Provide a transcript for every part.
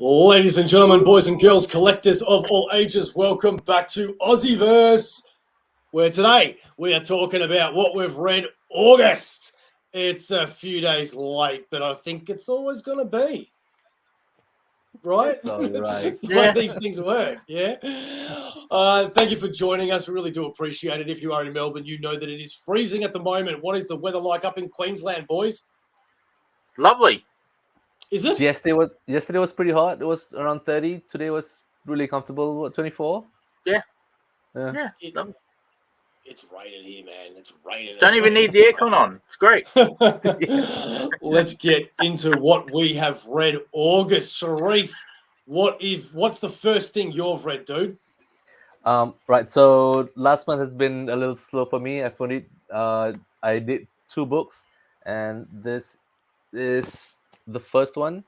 Ladies and gentlemen, boys and girls, collectors of all ages, welcome back to AussieVerse, where today we are talking about what we've read August. It's a few days late, but I think it's always going to be. Right? It's all right. It's the way these things work, yeah? Thank you for joining us. We really do appreciate it. If you are in Melbourne, you know that it is freezing at the moment. What is the weather like up in Queensland, boys? Lovely. Is it? Yesterday was pretty hot. It was around 30. Today was really comfortable. What, 24? Yeah. It's raining here, man. It's raining. Don't even need the aircon on. It's great. Let's get into what we have read August. Sharif, what's the first thing you've read, dude? Right. So last month has been a little slow for me. I did 2 books, and this is the first one.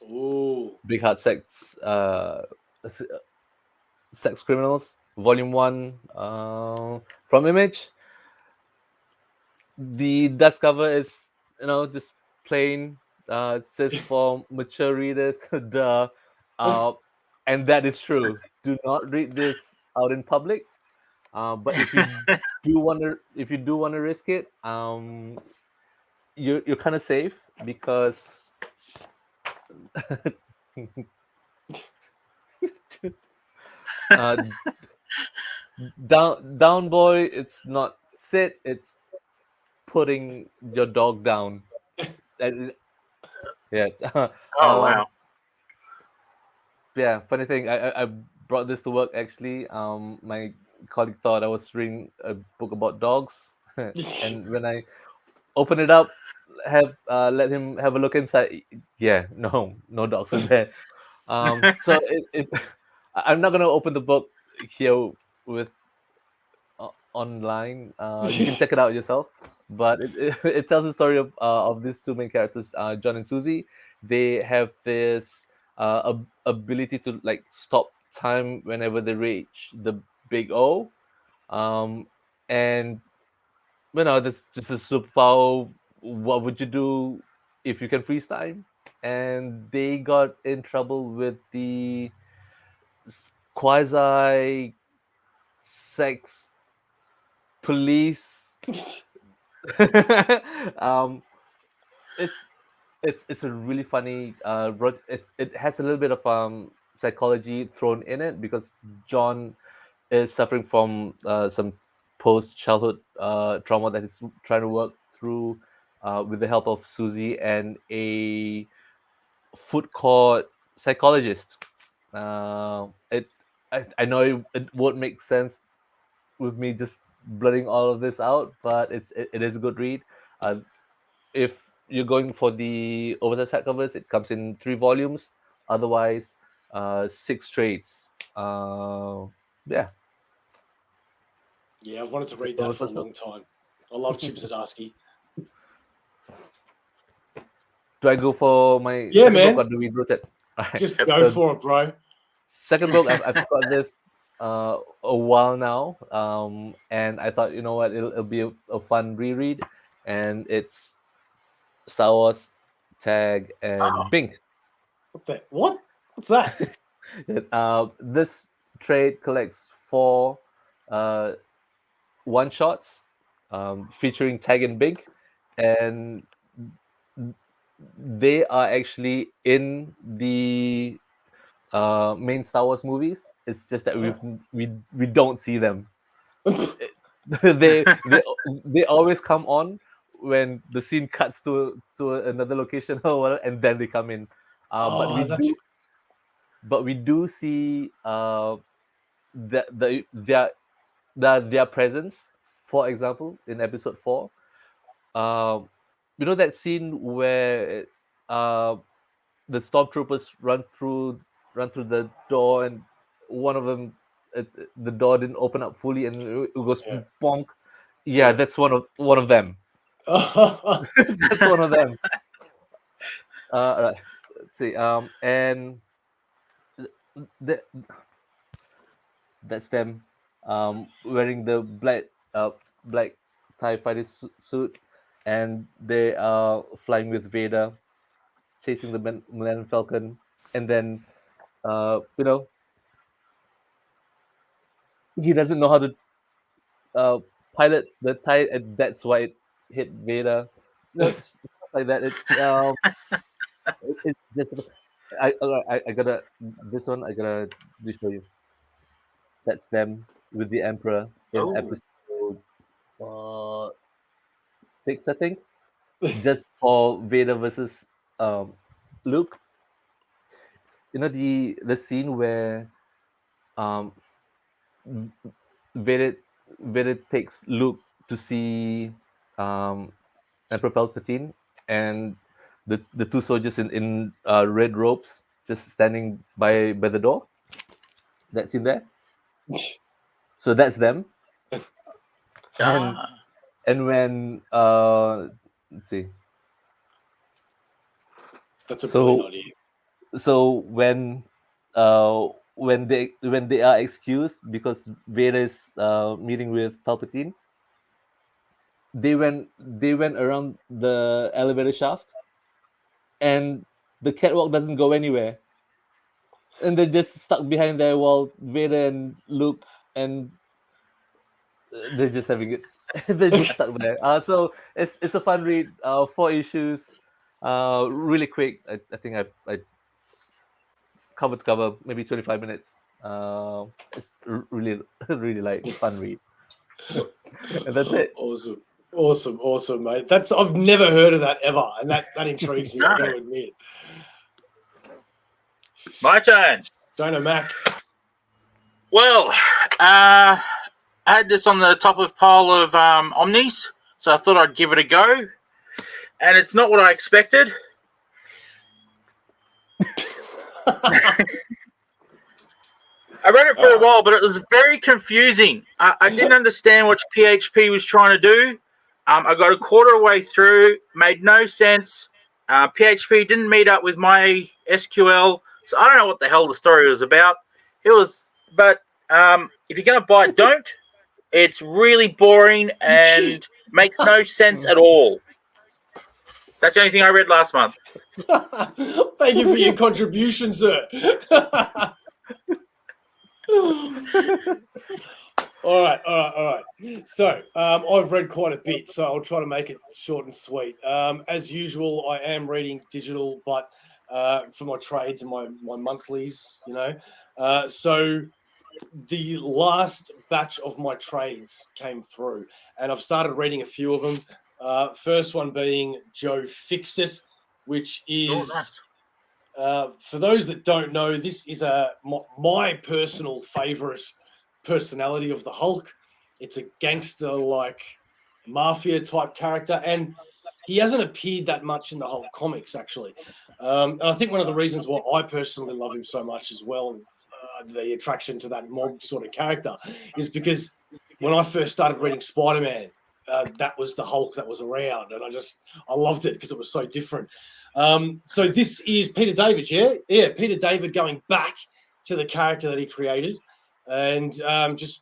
Ooh. Big Heart Sex Criminals, Volume 1, from Image. The dust cover is, just plain. It says for mature readers. Duh. And that is true. Do not read this out in public. But if you do want to risk it, you're kind of safe because down boy, it's not sit, it's putting your dog down. Yeah. Wow. Yeah, funny thing, I brought this to work actually. My colleague thought I was reading a book about dogs, and when I open it up, let him have a look inside. Yeah, no dogs in there. So I'm not gonna open the book here with online. You can check it out yourself. But it tells the story of these 2 main characters, John and Susie. They have this ability to like stop time whenever they reach the big O, and that's just a superpower. What would you do if you can freeze time? And they got in trouble with the quasi sex police. It's a really funny. It has a little bit of psychology thrown in it because John is suffering from some post childhood trauma that he's trying to work through with the help of Susie and a food court psychologist. I know it won't make sense with me just blurting all of this out, but it is a good read. If you're going for the oversized hardcovers, it comes in 3 volumes. Otherwise, 6 trades. Yeah. Yeah, I've wanted to read that for a long time. I love Chip Zdarsky. Do I go for my second book or do we rotate? Right. Just go for it, bro. Second book, I've got this a while now, and I thought, you know what, it'll be a fun reread, and it's Star Wars, Tag, and Bink. What? What's that? This trade collects 4 one-shots featuring Tag and Bink, and they are actually in the main Star Wars movies. It's just that we don't see them. they always come on when the scene cuts to another location or whatever, and then they come in. But we do see their presence. For example, in episode 4, you know that scene where the stormtroopers run through the door, and one of them, the door didn't open up fully, and it goes bonk. Yeah, that's one of them. That's one of them. Right. Let's see. And that's them wearing the black TIE fighter suit, and they are flying with Vader, chasing the Millennium Falcon. and then he doesn't know how to pilot the TIE, and that's why it hit Vader. Stuff like that. It's just I gotta this one I gotta just show you. That's them with the Emperor in Oh. episode 6, I think. Just for Vader versus Luke. The scene where um Vader takes Luke to see Emperor Palpatine, and the two soldiers in red robes just standing by the door. That scene there. So that's them. And Ah. and when let's see. That's a So brilliant idea. so when they are excused because Vader is meeting with Palpatine, they went around the elevator shaft, and the catwalk doesn't go anywhere, and they're just stuck behind there while Vader and Luke and they're just having it. They're just stuck there. So it's a fun read. 4 issues, really quick. I think I cover to cover, maybe 25 minutes. It's really really like fun read, and that's it. Awesome, mate. I've never heard of that ever, and that intrigues me. I've got to admit. My turn. Jonah Mac. Well, I had this on the top of pile of Omnis, so I thought I'd give it a go. And it's not what I expected. I read it for a while, but it was very confusing. I didn't understand what PHP was trying to do. I got a quarter way through, made no sense. PHP didn't meet up with my SQL, so I don't know what the hell the story was about. But if you're going to buy it, don't. It's really boring and makes no sense at all. That's the only thing I read last month. Thank you for your contribution, sir. All right. So I've read quite a bit, so I'll try to make it short and sweet. As usual, I am reading digital, but for my trades and my monthlies, so the last batch of my trades came through, and I've started reading a few of them. First one being Joe Fixit, which is, for those that don't know, this is my personal favorite personality of the Hulk. It's a gangster, like mafia type character, and he hasn't appeared that much in the Hulk comics, actually. And I think one of the reasons why I personally love him so much as well, the attraction to that mob sort of character, is because when I first started reading Spider-Man, that was the Hulk that was around, and I loved it because it was so different. So this is Peter David, yeah, Peter David going back to the character that he created, and just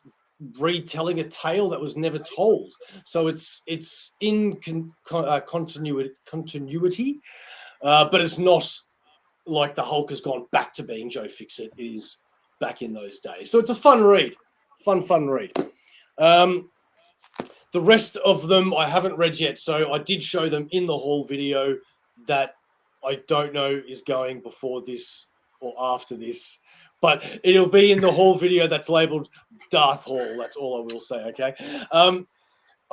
retelling a tale that was never told. So it's in continuity, but it's not like the Hulk has gone back to being Joe Fixit. It is back in those days. So it's a fun read. Fun read. The rest of them I haven't read yet, so I did show them in the haul video that I don't know is going before this or after this, but it'll be in the haul video that's labeled Darth Haul. That's all I will say, okay? I've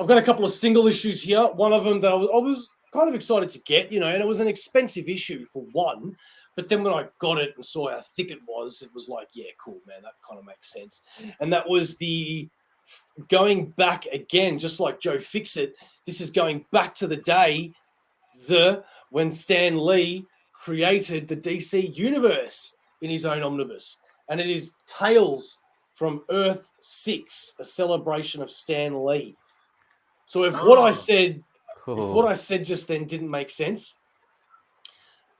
got a couple of single issues here. One of them that I was kind of excited to get, and it was an expensive issue for one, but then when I got it and saw how thick it was like, yeah, cool, man, that kind of makes sense. And that was the going back again, just like Joe Fixit. This is going back to the day when Stan Lee created the DC universe in his own omnibus. And it is Tales from Earth 6, a celebration of Stan Lee. So if what I said just then didn't make sense,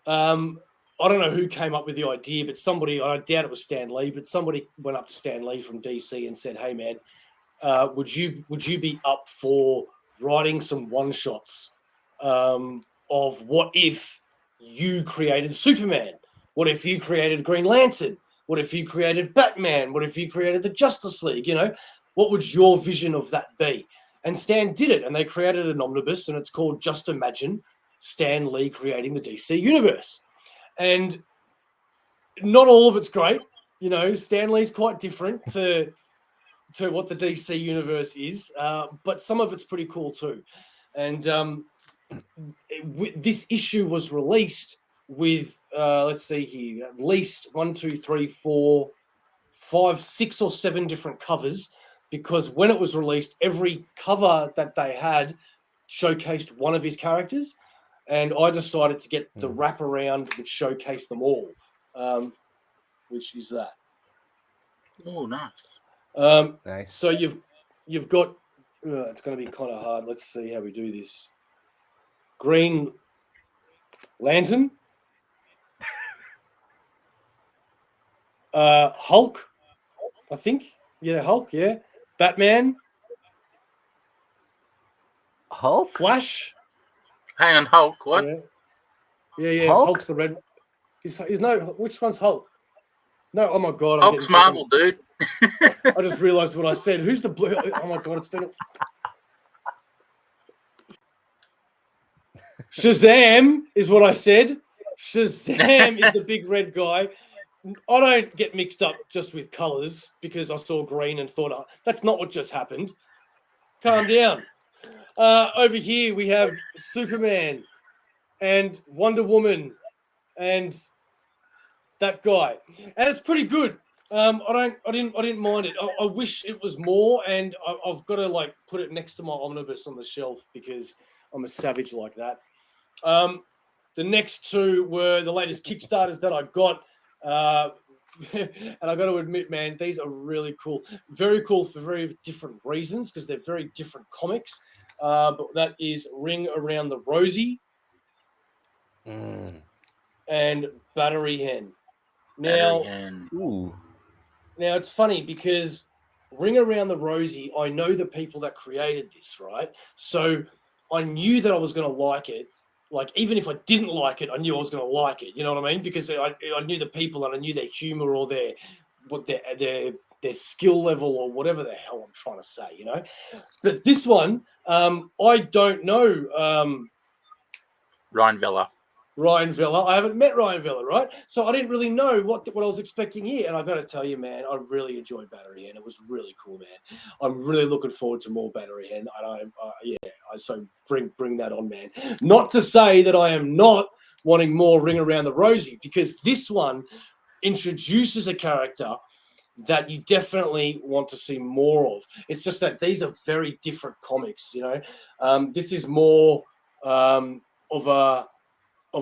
I don't know who came up with the idea, but somebody, I doubt it was Stan Lee, but somebody went up to Stan Lee from DC and said, hey, man, would you be up for writing some one-shots of what if you created Superman? What if you created Green Lantern? What if you created Batman? What if you created the Justice League? You know, what would your vision of that be? And Stan did it, and they created an omnibus, and it's called Just Imagine Stan Lee Creating the DC Universe. And not all of it's great. You know, Stan Lee's quite different to what the DC Universe is, but some of it's pretty cool too. And this issue was released with, let's see here, at least 1, 2, 3, 4, 5, 6 or 7 different covers, because when it was released, every cover that they had showcased one of his characters, and I decided to get the wraparound which showcased them all, which is that. Oh, nice. Nice. So you've got, it's going to be kind of hard. Let's see how we do this. Green Lantern, Hulk, I think. Yeah, Hulk. Yeah, Batman, Hulk. Flash. Hang on, Hulk. What? Yeah. Hulk? Hulk's the red. Is no? Which one's Hulk? No. Oh my god. Hulk's Marvel, dude. I just realized what I said. Who's the blue? Oh my god, it's been. Shazam is what I said. Shazam is the big red guy. I don't get mixed up just with colors because I saw green and thought, oh, that's not what just happened. Calm down. Over here we have Superman and Wonder Woman and that guy, and it's pretty good. I didn't mind it. I wish it was more, and I've got to like put it next to my omnibus on the shelf because I'm a savage like that. The next two were the latest Kickstarters that I got, and I got to admit, man, these are really cool. Very cool for very different reasons because they're very different comics. But that is Ring Around the Rosie and Battery Hen. Now, now it's funny because Ring Around the Rosie, I know the people that created this, right? So I knew that I was going to like it. Like, even if I didn't like it, I knew I was going to like it. You know what I mean? Because I knew the people and I knew their humor or their skill level or whatever the hell I'm trying to say, you know? But this one, I don't know. Ryan Vella. Ryan Vella. I haven't met Ryan Vella, right? So I didn't really know what I was expecting here. And I got to tell you, man, I really enjoyed Battery Hen. It was really cool, man. I'm really looking forward to more Battery Hen. And so bring that on, man. Not to say that I am not wanting more Ring Around the Rosie, because this one introduces a character that you definitely want to see more of. It's just that these are very different comics, you know. This is more of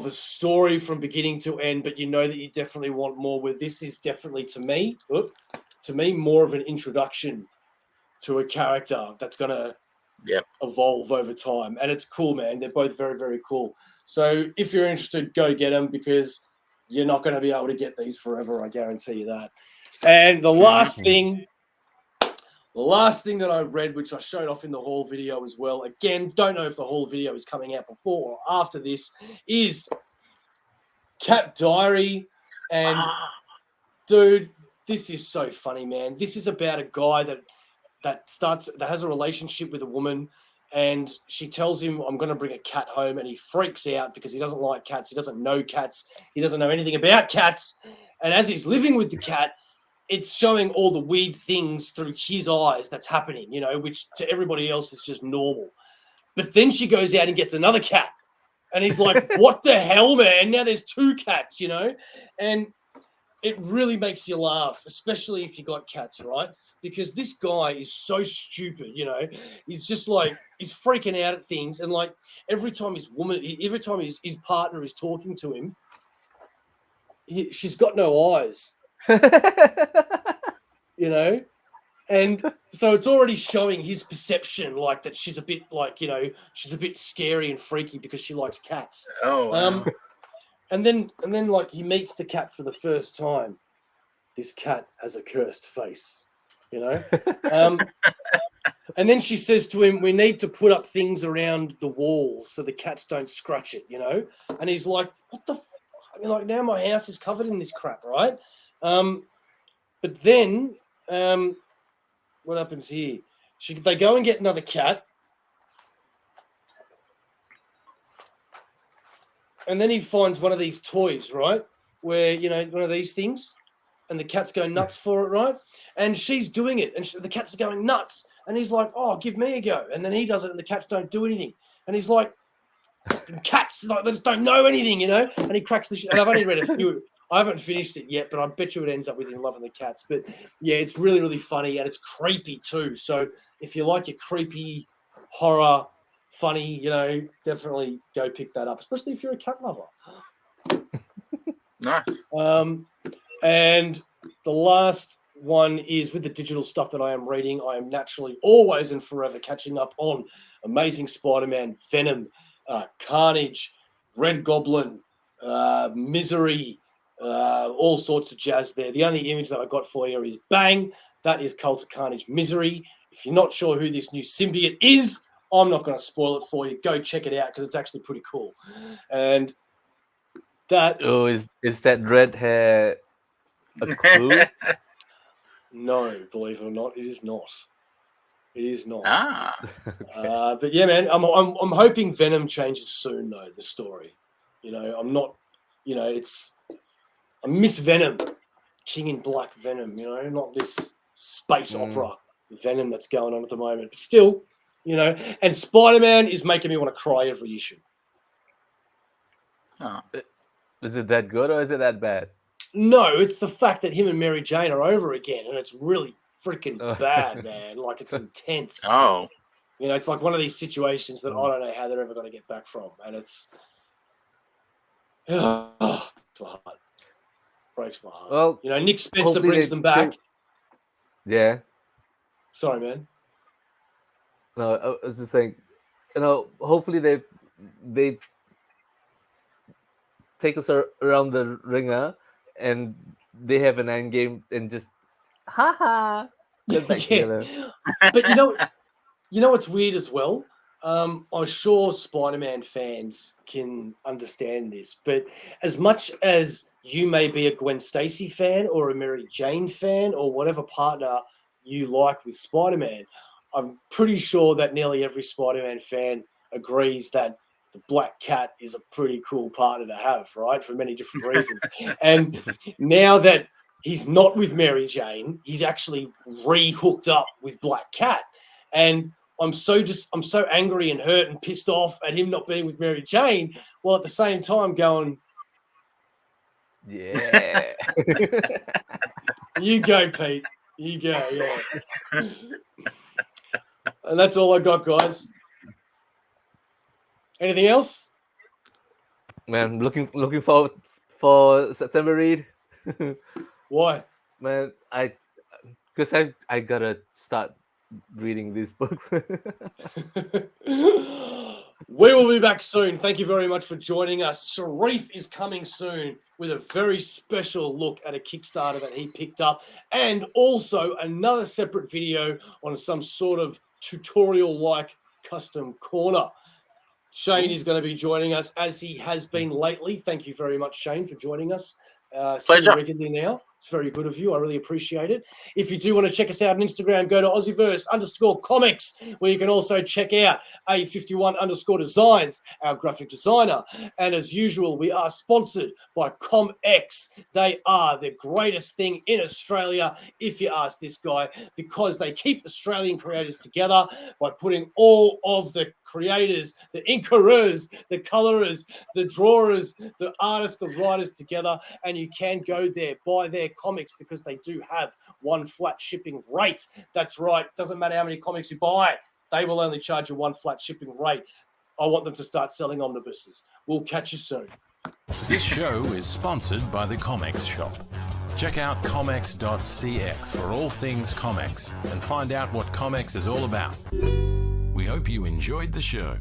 a story from beginning to end, but you know that you definitely want more. Where this is definitely, to me, more of an introduction to a character that's going to evolve over time. And it's cool, man. They're both very, very cool. So if you're interested, go get them, because you're not going to be able to get these forever. I guarantee you that. And the last thing that I've read, which I showed off in the haul video as well, again, don't know if the haul video is coming out before or after this, is Cat Diary. And dude, this is so funny, man. This is about a guy that has a relationship with a woman, and she tells him, I'm going to bring a cat home, and he freaks out because he doesn't like cats. He doesn't know cats. He doesn't know anything about cats. And as he's living with the cat, it's showing all the weird things through his eyes that's happening, you know, which to everybody else is just normal. But then she goes out and gets another cat. And he's like, what the hell, man? Now there's 2 cats, you know? And it really makes you laugh, especially if you got cats, right? Because this guy is so stupid, you know? He's just like, he's freaking out at things. And like every time his partner is talking to him, she's got no eyes. You know, and so it's already showing his perception, like that she's a bit like, you know, she's a bit scary and freaky because she likes cats. And then like he meets the cat for the first time. This cat has a cursed face, you know. And then she says to him, we need to put up things around the walls so the cats don't scratch it, you know. And he's like, what the like now my house is covered in this crap, right? But then what happens here? They go and get another cat. And then he finds one of these toys, right? Where, one of these things. And the cat's going nuts for it, right? And she's doing it. And the cat's going nuts. And he's like, oh, give me a go. And then he does it and the cats don't do anything. And he's like, cats, like, they just don't know anything, And he cracks the shit. And I've only read a few. I haven't finished it yet, but I bet you it ends up with him loving the cats. But, yeah, it's really, really funny. And it's creepy, too. So if you like your creepy horror, funny, definitely go pick that up, especially if you're a cat lover. Nice. And the last one is with the digital stuff that I am reading. I am naturally always and forever catching up on Amazing Spider-Man, Venom, Carnage, Red Goblin, Misery, all sorts of jazz there. The only image that I got for you is bang. That is Cult of Carnage Misery. If you're not sure who this new symbiote is, I'm not going to spoil it for you. Go check it out because it's actually pretty cool. And that... Oh, is that red hair a clue? No, believe it or not, it is not. It is not. But yeah, man, I'm hoping Venom changes soon, though, the story. I'm not... I miss Venom. King in Black Venom, not this space opera Venom that's going on at the moment. But still... and Spider-Man is making me want to cry every issue. Is it that good or is it that bad? No, it's the fact that him and Mary Jane are over again, and it's really freaking bad, man. Like, it's intense. Oh. It's like one of these situations that I don't know how they're ever going to get back from, and it's... breaks my heart. Well, Nick Spencer brings them back. Yeah. Sorry, man. No, I was just saying, hopefully they take us around the ringer and they have an end game and just get back together. But what's weird as well? I'm sure Spider-Man fans can understand this, but as much as you may be a Gwen Stacy fan or a Mary Jane fan or whatever partner you like with Spider-Man, I'm pretty sure that nearly every Spider-Man fan agrees that the Black Cat is a pretty cool partner to have, right? For many different reasons. And now that he's not with Mary Jane, he's actually re-hooked up with Black Cat. And I'm so angry and hurt and pissed off at him not being with Mary Jane, while at the same time going, yeah. You go, Pete. You go, yeah. And that's all I got, guys. Anything else? Man, looking forward for September read. Why? Man, because I gotta start reading these books. We will be back soon. Thank you very much for joining us. Sharif is coming soon with a very special look at a Kickstarter that he picked up, and also another separate video on some sort of tutorial-like custom corner. Shane is going to be joining us as he has been lately. Thank you very much, Shane, for joining us. Pleasure. Regularly now. It's very good of you. I really appreciate it. If you do want to check us out on Instagram, go to AussieVerse_Comx, where you can also check out A51_Designs, our graphic designer. And as usual, we are sponsored by Comx. They are the greatest thing in Australia, if you ask this guy, because they keep Australian creators together by putting all of the creators, the inkerers, the colorers, the drawers, the artists, the writers together. And you can go there, buy their comics, because they do have one flat shipping rate. That's right. Doesn't matter how many comics you buy. They will only charge you one flat shipping rate. I want them to start selling omnibuses. We'll catch you soon. This show is sponsored by the Comx shop. Check out comx.cx for all things Comx and find out what Comx is all about. We hope you enjoyed the show.